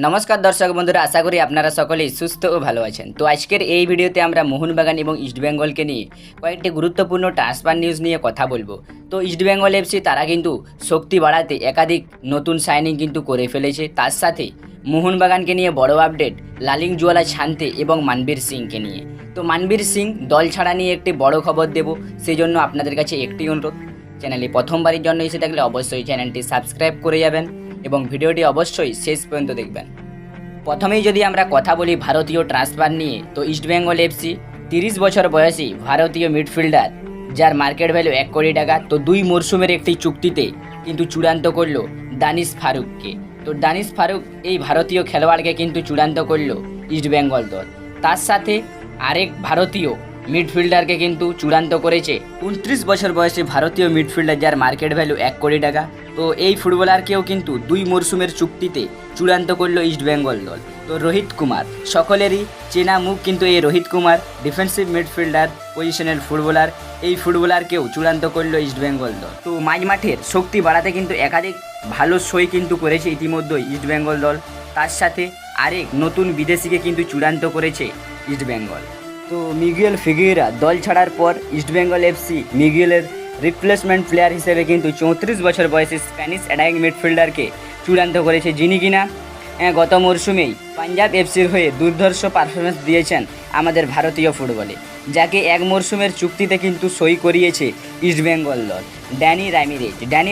নমস্কার দর্শক বন্ধুরা, আশা করি আপনারা সকলেই সুস্থ ও ভালো আছেন। তো আজকের এই ভিডিওতে আমরা মোহনবাগান এবং ইস্টবেঙ্গলকে নিয়ে কয়েকটি গুরুত্বপূর্ণ ট্রান্সফার নিউজ নিয়ে কথা বলবো। তো ইস্টবেঙ্গল এফসি তারা কিন্তু শক্তি বাড়াতে একাধিক নতুন সাইনিং কিন্তু করে ফেলেছে। তার সাথে মোহনবাগানকে নিয়ে বড় আপডেট লালিং জুয়ালা ছানতে এবং মানবীর সিংকে নিয়ে। তো মানবীর সিং দল ছাড়া নিয়ে একটি বড় খবর দেব, সেই জন্য আপনাদের কাছে একটি অনুরোধ, চ্যানেলে প্রথমবারের জন্য এসে থাকলে অবশ্যই চ্যানেলটি সাবস্ক্রাইব করে যাবেন এবং ভিডিওটি অবশ্যই শেষ পর্যন্ত দেখবেন। প্রথমেই যদি আমরা কথা বলি ভারতীয় ট্রান্সফার নিয়ে, তো ইস্টবেঙ্গল এফসি 30 বছর বয়সী ভারতীয় মিডফিল্ডার যার মার্কেট ভ্যালু 1 কোটি টাকা, তো 2 মরশুমের একটি চুক্তিতে কিন্তু চূড়ান্ত করলো দানিশ ফারুককে। তো দানিশ ফারুক এই ভারতীয় খেলোয়াড়কে কিন্তু চূড়ান্ত করলো ইস্টবেঙ্গল দল। তার সাথে আরেক ভারতীয় মিডফিল্ডারকে কিন্তু চূড়ান্ত করেছে 29 বছর বয়সী ভারতীয় মিডফিল্ডার যার মার্কেট ভ্যালু 1 কোটি টাকা। তো এই ফুটবলারকেও কিন্তু 2 মরশুমের চুক্তিতে চূড়ান্ত করলো ইস্টবেঙ্গল দল। তো রোহিত কুমার, সকলেরই চেনা মুখ কিন্তু এই রোহিত কুমার, ডিফেন্সিভ মিডফিল্ডার পজিশনের ফুটবলার, এই ফুটবলারকেও চূড়ান্ত করলো ইস্টবেঙ্গল দল। তো মাঝমাঠের শক্তি বাড়াতে কিন্তু একাধিক ভালো সই কিন্তু করেছে ইতিমধ্যেই ইস্টবেঙ্গল দল। তার সাথে আরেক নতুন বিদেশিকে কিন্তু চূড়ান্ত করেছে ইস্টবেঙ্গল। তো মিগুয়েল ফিগুয়েরা দল ছাড়ার পর ইস্টবেঙ্গল এফসি মিগুয়েলের রিপ্লেসমেন্ট প্লেয়ার হিসেবে কিন্তু 34 বছর বয়সী স্প্যানিশ অ্যাটাকিং মিডফিল্ডারকে চূড়ান্ত করেছে, যিনি কিনা গত মরশুমেই পাঞ্জাব এফসির হয়ে দুর্ধর্ষ পারফরমেন্স দিয়েছেন আমাদের ভারতীয় ফুটবলে, যাকে 1 মরশুমের চুক্তিতে কিন্তু সই করিয়েছে ইস্টবেঙ্গল দল। ড্যানি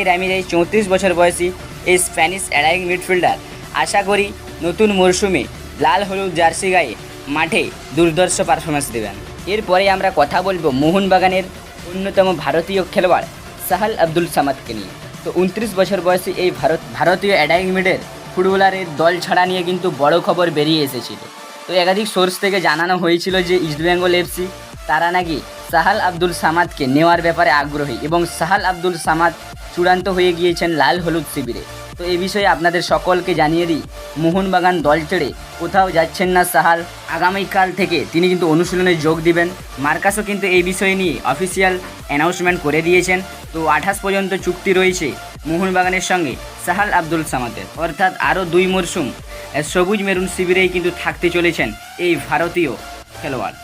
র্যামিরেজ 34 বছর বয়সী এই স্প্যানিশ অ্যাটাকিং মিডফিল্ডার আশা করি নতুন মরশুমে লাল হলুদ জার্সি গায়ে মাঠে দুর্ধর্ষ পারফরমেন্স দেবেন। এরপরে আমরা কথা বলবো মোহনবাগানের অন্যতম ভারতীয় খেলোয়াড় সাহাল আব্দুল সামাদকে নিয়ে। তো 29 বছর বয়সী এই ভারতীয় অ্যাটাকিং মিডের ফুটবলারের দল ছাড়া নিয়ে কিন্তু বড় খবর বেরিয়ে এসেছিল। তো একাধিক সোর্স থেকে জানানো হয়েছিল যে ইস্টবেঙ্গল এফসি তারা নাকি সাহাল আব্দুল সামাদকে নেওয়ার ব্যাপারে আগ্রহী এবং সাহাল আব্দুল সামাদ চূড়ান্ত হয়ে গিয়েছেন লাল হলুদ শিবিরে। তো এই বিষয়ে আপনাদের সকলকে জানিয়ে দিই, মোহনবাগান দল ছেড়ে কোথাও যাচ্ছেন না সাহাল। আগামীকাল থেকে তিনি কিন্তু অনুশীলনে যোগ দিবেন। মার্কাসও কিন্তু এই বিষয় নিয়ে অফিসিয়াল অ্যানাউন্সমেন্ট করে দিয়েছেন। তো 28 পর্যন্ত চুক্তি রয়েছে মোহনবাগানের সঙ্গে সাহাল আব্দুল সামাদের, অর্থাৎ আরও 2 মরশুম সবুজ মেরুন শিবিরেই কিন্তু থাকতে চলেছেন এই ভারতীয় খেলোয়াড়।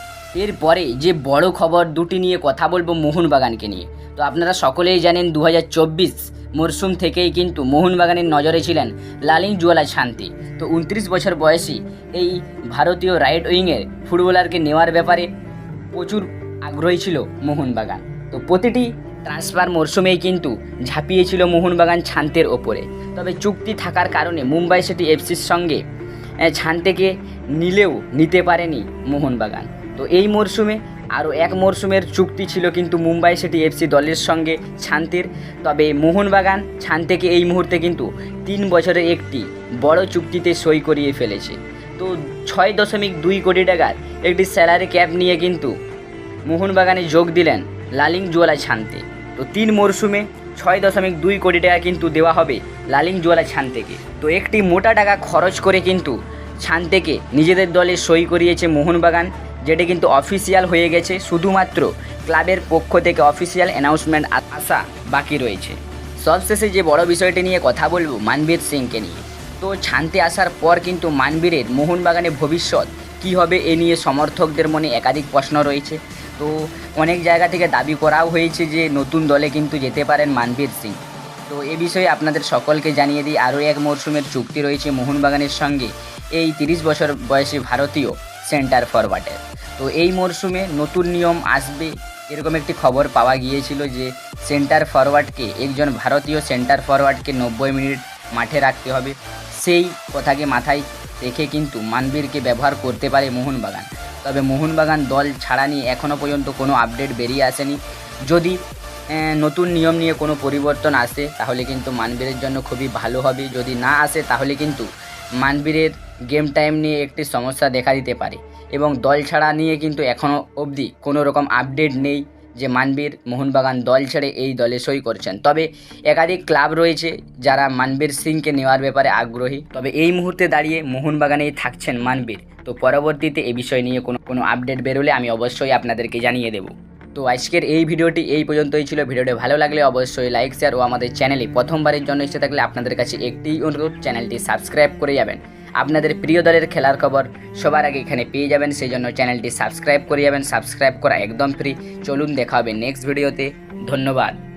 এরপরে যে বড় খবর দুটি নিয়ে কথা বলবো মোহনবাগানকে নিয়ে। তো আপনারা সকলেই জানেন 2024 মরশুম থেকেই কিন্তু মোহনবাগানের নজরে ছিলেন লালিং জুয়ালা ছানতে। তো 29 বছর বয়সী এই ভারতীয় রাইট উইংয়ের ফুটবলারকে নেওয়ার ব্যাপারে প্রচুর আগ্রহী ছিল মোহনবাগান। তো প্রতিটি ট্রান্সফার মরশুমেই কিন্তু ঝাঁপিয়েছিল মোহনবাগান ছানতের ওপরে। তবে চুক্তি থাকার কারণে মুম্বাই সিটি এফসির সঙ্গে ছানতেকে নিলেও নিতে পারেনি মোহনবাগান। তো এই মরশুমে আরও 1 মরশুমের চুক্তি ছিল কিন্তু মুম্বাই সিটি এফসি দলের সঙ্গে ছানতের। তবে মোহনবাগান ছানতেকে এই মুহূর্তে কিন্তু 3 বছরের একটি বড় চুক্তিতে সই করিয়ে ফেলেছে। তো 6.2 কোটি টাকার একটি স্যালারি ক্যাপ নিয়ে কিন্তু মোহনবাগানে যোগ দিলেন লালিং জুয়ালা ছানতে। তো 3 মরশুমে 6.2 কোটি টাকা কিন্তু দেওয়া হবে লালিং জুয়ালা ছানতেকে। তো একটি মোটা টাকা খরচ করে কিন্তু ছানতেকে নিজেদের দলে সই করিয়েছে মোহনবাগান, যেটি কিন্তু অফিসিয়াল হয়ে গেছে। শুধুমাত্র ক্লাবের পক্ষ থেকে অফিসিয়াল অ্যানাউন্সমেন্ট আসা বাকি রয়েছে। সবশেষে যে বড় বিষয়টি নিয়ে কথা বলবো মানবীর সিংকে নিয়ে। তো ছানতে আসার পর কিন্তু মানবীরের মোহনবাগানে ভবিষ্যৎ কী হবে এ নিয়ে সমর্থকদের মনে একাধিক প্রশ্ন রয়েছে। তো অনেক জায়গা থেকে দাবি করাও হয়েছে যে নতুন দলে কিন্তু যেতে পারেন মানবীর সিং। তো এ বিষয়ে আপনাদের সকলকে জানিয়ে দিই, আরও 1 মরশুমের চুক্তি রয়েছে মোহনবাগানের সঙ্গে এই 30 বছর বয়সী ভারতীয় সেন্টার ফরওয়ার্ডের। তো এই মরশুমে নতুন নিয়ম আসবে এরকম একটি খবর পাওয়া গিয়েছিল যে সেন্টার ফরওয়ার্ডকে, একজন ভারতীয় সেন্টার ফরওয়ার্ডকে 90 মিনিট মাঠে রাখতে হবে। সেই কথাকে মাথায় রেখে কিন্তু মানবীরকে ব্যবহার করতে পারে মোহনবাগান। তবে মোহনবাগান দল ছাড়া নিয়ে এখনও পর্যন্ত কোনো আপডেট বেরিয়ে আসেনি। যদি নতুন নিয়ম নিয়ে কোনো পরিবর্তন আসে তাহলে কিন্তু মানবীরের জন্য খুবই ভালো হবে। যদি না আসে তাহলে কিন্তু মানবীরের গেম টাইম নিয়ে একটি সমস্যা দেখা দিতে পারে এবং দল ছাড়া নিয়ে কিন্তু এখনও অবধি কোনো রকম আপডেট নেই যে মানবীর মোহনবাগান দল ছেড়ে এই দলে সই করছেন। তবে একাধিক ক্লাব রয়েছে যারা মানবীর সিংকে নেওয়ার ব্যাপারে আগ্রহী। তবে এই মুহূর্তে দাঁড়িয়ে মোহনবাগানেই থাকছেন মানবীর। তো পরবর্তীতে এই বিষয় নিয়ে কোনো আপডেট বেরোলে আমি অবশ্যই আপনাদেরকে জানিয়ে দেব। তো আজকের এই ভিডিওটি এই পর্যন্তই ছিল। ভিডিওটি ভালো লাগলে অবশ্যই লাইক শেয়ার ও আমাদের চ্যানেলে প্রথমবারের জন্য এসে থাকলে আপনাদের কাছে একটি অনুরোধ, চ্যানেলটি সাবস্ক্রাইব করে যাবেন আপনাদের প্রিয় দলের খেলার খবর সবার আগে এখানে পেয়ে যাবেন। সেই জন্য চ্যানেলটি সাবস্ক্রাইব করে যাবেন, সাবস্ক্রাইব করা একদম ফ্রি। চলুন দেখা হবে নেক্সট ভিডিওতে, ধন্যবাদ।